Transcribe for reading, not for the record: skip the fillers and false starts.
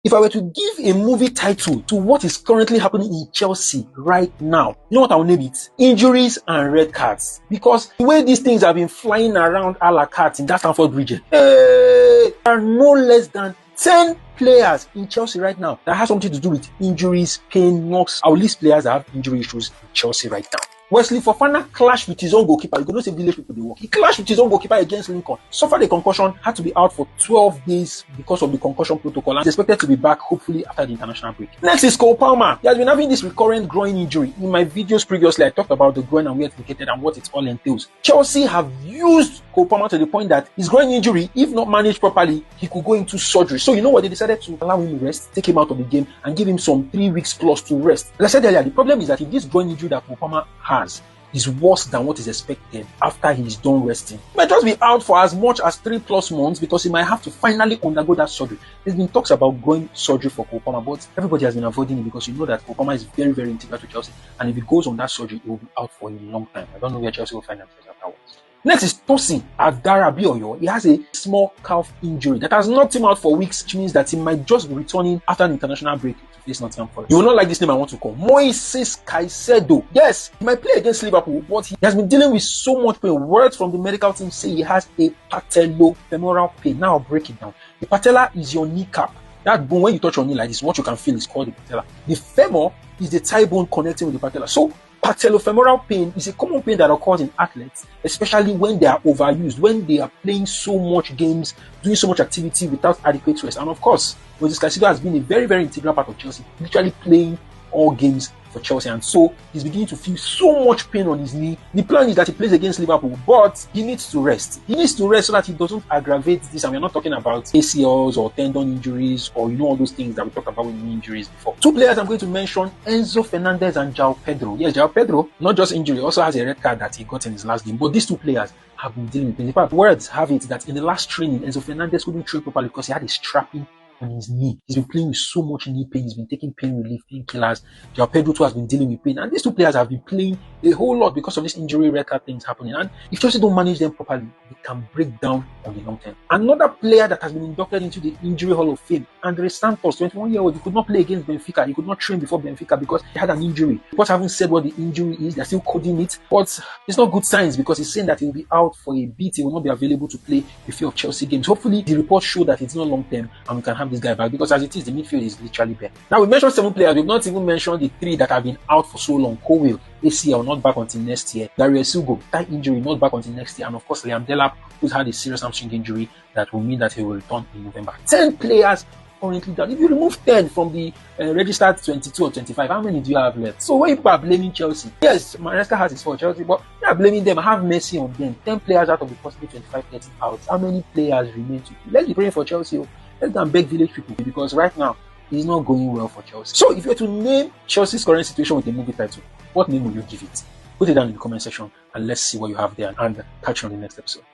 If I were to give a movie title to what is currently happening in Chelsea right now, you know what I will name it? Injuries and red cards. Because the way these things have been flying around a la carte in that Stamford region, there are no less than 10 players in Chelsea right now that has something to do with injuries, pain, knocks. I will list players that have injury issues in Chelsea right now. Wesley Fofana clashed with his own goalkeeper. You can say village people, they work. He clashed with his own goalkeeper against Lincoln. Suffered a concussion, had to be out for 12 days because of the concussion protocol, and is expected to be back hopefully after the international break. Next is Cole Palmer. He has been having this recurrent groin injury. In my videos previously, I talked about the groin and where it's located and what it all entails. Chelsea have used Cole Palmer to the point that his groin injury, if not managed properly, he could go into surgery. So you know what? They decided to allow him to rest, take him out of the game, and give him some 3 weeks plus to rest. Like I said earlier, the problem is that if this groin injury that Cole Palmer has is worse than what is expected after he's done resting, he might just be out for as much as 3+ months because he might have to finally undergo that surgery. There's been talks about groin surgery for Cole Palmer, but everybody has been avoiding it because you know that Cole Palmer is very, very integral to Chelsea, and if he goes on that surgery, he will be out for a long time. I don't know where Chelsea will find themselves afterwards. Next is Tosin Adarabioyo. He has a small calf injury that has knocked him out for weeks, which means that he might just be returning after an international break to face Nottingham Forest. You will not like this name I want to call Moises Caicedo. Yes, he might play against Liverpool, but he has been dealing with so much pain. Words from the medical team say he has a patellofemoral pain. Now I'll break it down. The patella is your kneecap. That bone, when you touch your knee like this, what you can feel is called the patella. The femur is the thigh bone connecting with the patella. So patellofemoral pain is a common pain that occurs in athletes, especially when they are overused, when they are playing so much games, doing so much activity without adequate rest. And of course, Moises Caicedo has been a very, very integral part of Chelsea, literally playing all games for Chelsea, and so he's beginning to feel so much pain on his knee. The plan is that he plays against Liverpool, but he needs to rest. He needs to rest so that he doesn't aggravate this. And we're not talking about ACLs or tendon injuries or all those things that we talked about with knee injuries before. 2 players I'm going to mention: Enzo Fernandez and João Pedro. Yes, João Pedro, not just injury, also has a red card that he got in his last game. But these 2 players have been dealing with pain. In fact, words have it that in the last training, Enzo Fernandez couldn't train properly because he had a strapping on his knee. He's been playing with so much knee pain. He's been taking pain relief, painkillers. João Pedro too has been dealing with pain. And these 2 players have been playing a whole lot because of this injury record things happening. And if Chelsea don't manage them properly, they can break down on the long term. Another player that has been inducted into the Injury Hall of Fame, Andre Santos, 21-year-old. He could not play against Benfica. He could not train before Benfica because he had an injury. Reports haven't said what the injury is. They're still coding it. But it's not good signs because he's saying that he'll be out for a bit. He will not be available to play a few of Chelsea games. Hopefully, the reports show that it's not long term and we can have this guy back, because as it is, the midfield is literally bare. Now, we mentioned 7 players. We've not even mentioned the 3 that have been out for so long. Cowell, ACL, not back until next year. Darius Sugo, thigh injury, not back until next year. And of course, Liam Delap, who's had a serious hamstring injury that will mean that he will return in November. 10 players currently down. If you remove 10 from the registered 22 or 25, how many do you have left? So when people are blaming Chelsea, yes, Maresca has his fault, Chelsea, but they are blaming them. Have mercy on them. 10 players out of the possible 25 30 out. How many players remain to play? Let's be praying for Chelsea. Let's go and beg village people, because right now it's not going well for Chelsea. So if you were to name Chelsea's current situation with a movie title, what name will you give it? Put it down in the comment section and let's see what you have there, and catch you on the next episode.